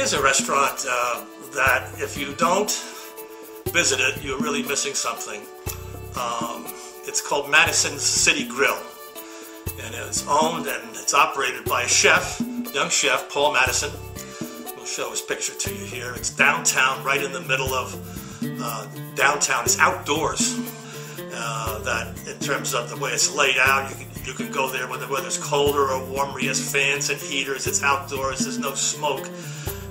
Here's a restaurant that if you don't visit it, you're really missing something. It's called Mattison'S City Grille, and it's owned and it's operated by a chef, young chef, Paul Mattison. We'll show his picture to you here. It's downtown, right in the middle of downtown. It's outdoors. That in terms of the way it's laid out, you can go there when the weather's colder or warmer. He has fans and heaters. It's outdoors. There's no smoke.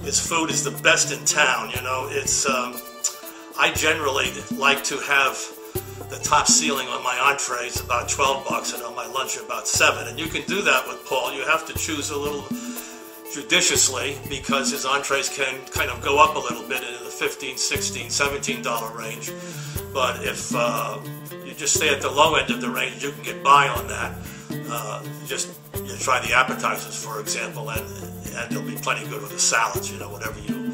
His food is the best in town. You know, it's. I generally like to have the top ceiling on my entrees about $12 and on my lunch about $7. And you can do that with Paul. You have to choose a little judiciously because his entrees can kind of go up a little bit into the $15, $16, $17 range. But if you just stay at the low end of the range, you can get by on that. You try the appetizers, for example, and there'll be plenty good with the salads, you know, whatever you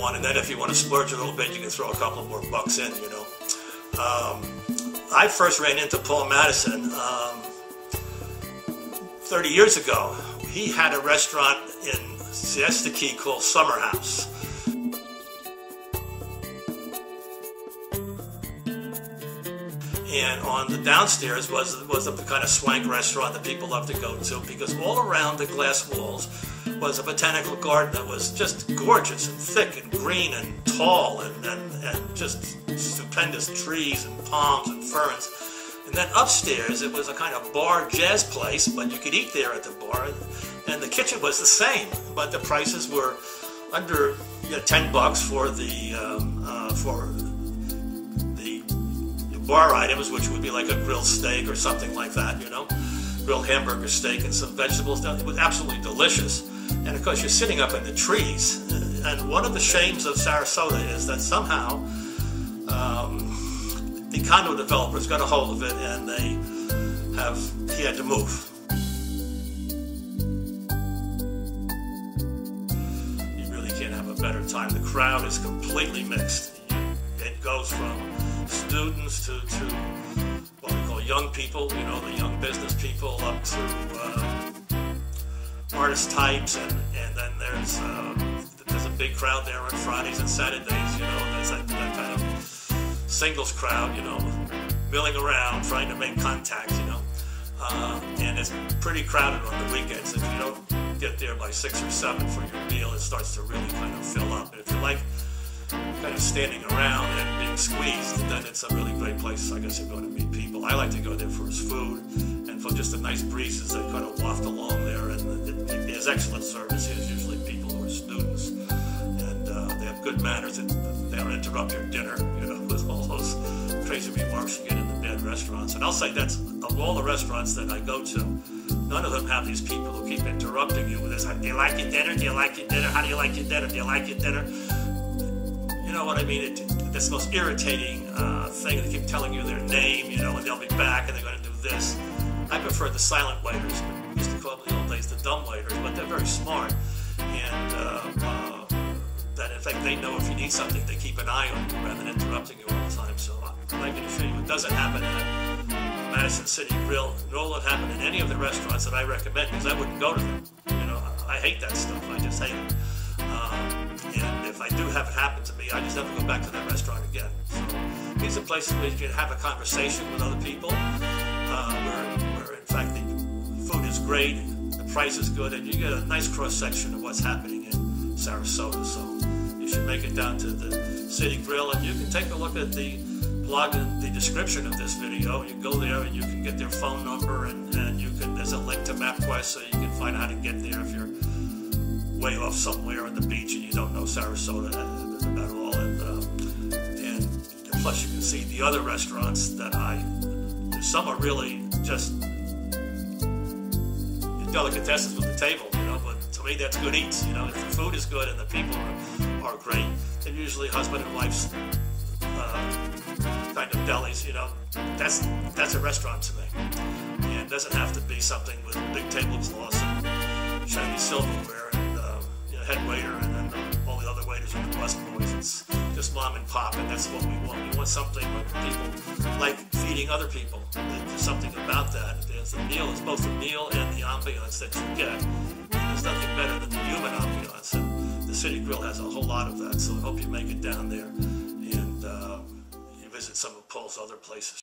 want. And then if you want to splurge a little bit, you can throw a couple more bucks in, you know. I first ran into Paul Mattison 30 years ago. He had a restaurant in Siesta Key called Summer House. And on the downstairs was the kind of swank restaurant that people love to go to, because all around the glass walls was a botanical garden that was just gorgeous and thick and green and tall and just stupendous trees and palms and ferns. And then upstairs it was a kind of bar jazz place, but you could eat there at the bar, and the kitchen was the same, but the prices were under $10 for the bar items, which would be like a grilled steak or something like that, you know, grilled hamburger steak and some vegetables. It was absolutely delicious. And of course, you're sitting up in the trees. And one of the shames of Sarasota is that somehow the condo developers got a hold of it, and he had to move. You really can't have a better time. The crowd is completely mixed. It goes from students to what we call young people, you know, the young business people, up to artist types, and then there's a big crowd there on Fridays and Saturdays, you know. There's that kind of singles crowd, you know, milling around trying to make contact, you know, and it's pretty crowded on the weekends. If you don't get there by 6 or 7 for your meal, it starts to really kind of fill up. And if you like kind of standing around and being squeezed, then it's a really great place, I guess, to go to meet people. I like to go there for his food and for just the nice breezes that kind of waft along there, and he has excellent service. He has usually people who are students, and they have good manners, and they don't interrupt your dinner, you know, with all those crazy remarks you get in the bad restaurants. And I'll say that's, of all the restaurants that I go to, none of them have these people who keep interrupting you with this, do you like your dinner? Do you like your dinner? How do you like your dinner? Do you like your dinner? You know what I mean? It's the most irritating thing. They keep telling you their name, you know, and they'll be back and they're going to do this. I prefer the silent waiters. We used to call them in the old days the dumb waiters, but they're very smart. And that, in fact, they know if you need something, they keep an eye on you rather than interrupting you all the time. So I'm going to show you it doesn't happen at Mattison'S City Grille, nor will it happen in any of the restaurants that I recommend, because I wouldn't go to them. You know, I hate that stuff. I just hate it. And if I do have it happen to me, I just never go back to that restaurant again. So these are places where you can have a conversation with other people, where in fact the food is great, the price is good, and you get a nice cross-section of what's happening in Sarasota. So you should make it down to the City Grille, and you can take a look at the blog and the description of this video. You go there and you can get their phone number, and there's a link to MapQuest, so you can find out how to get there if you're way off somewhere on the beach and you don't know Sarasota at all. And plus you can see the other restaurants that some are really just delicatessens with the table, you know, but to me that's good eats, you know. If the food is good and the people are great, they're usually husband and wife's kind of delis, you know. That's a restaurant to me. And it doesn't have to be something with big tablecloths and shiny silverware, head waiter, and then all the other waiters are the busboys. It's just mom and pop, and that's what we want. We want something where people like feeding other people. There's something about that. The meal is both the meal and the ambiance that you get. there's nothing better than the human ambiance, and the City Grill has a whole lot of that. So I hope you make it down there and you visit some of Paul's other places.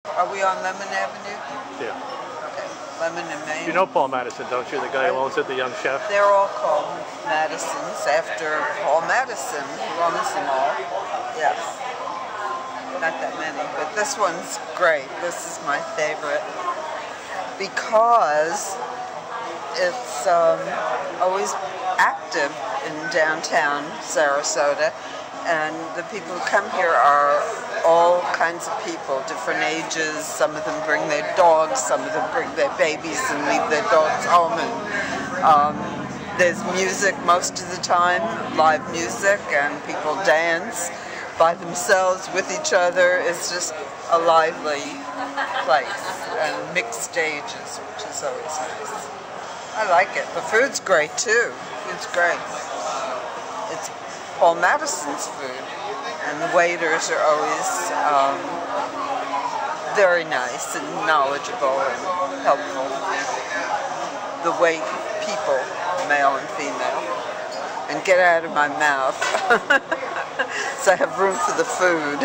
Are we on Lemon Avenue? Yeah. Okay, Lemon and Main. You know Paul Mattison, don't you? The guy who owns it, the young chef? They're all called Mattison'S after Paul Mattison, who owns them all. Yes. Not that many, but this one's great. This is my favorite because it's always active in downtown Sarasota, and the people who come here are all kinds of people, different ages. Some of them bring their dogs, some of them bring their babies and leave their dogs home. And there's music most of the time, live music, and people dance by themselves with each other. It's just a lively place, and mixed stages, which is always nice. I like it. The food's great too. Food's great. It's Paul Mattison's food, and the waiters are always very nice and knowledgeable and helpful. The wait people, male and female. And get out of my mouth, so I have room for the food.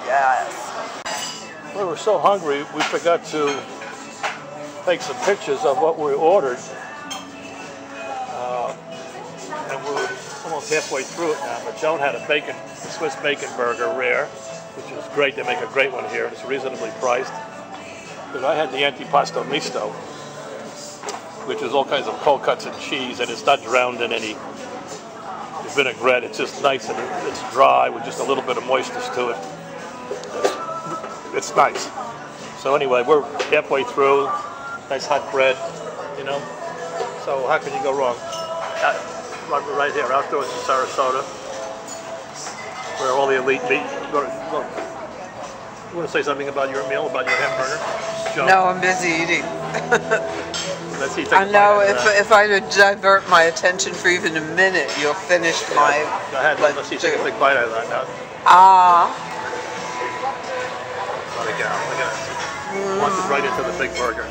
Yes. We were so hungry, we forgot to take some pictures of what we ordered. And we're almost halfway through it now, but Joan had a Swiss bacon burger, rare, which is great. They make a great one here. It's reasonably priced. But I had the antipasto misto, which is all kinds of cold cuts and cheese, and it's not drowned in any vinaigrette. It's just nice, and it's dry with just a little bit of moistness to it. It's nice. So anyway, we're halfway through. Nice hot bread, you know. So how can you go wrong? Right here, outdoors in Sarasota, where all the elite meat. You want to say something about your meal, about your hamburger? Joan? No, I'm busy eating. Let's see, I know if I divert my attention for even a minute, you'll finish my. Go ahead. Let's see. Take a big bite out of that now. Ah. Let it go. Look at it. Wants it right into the big burger.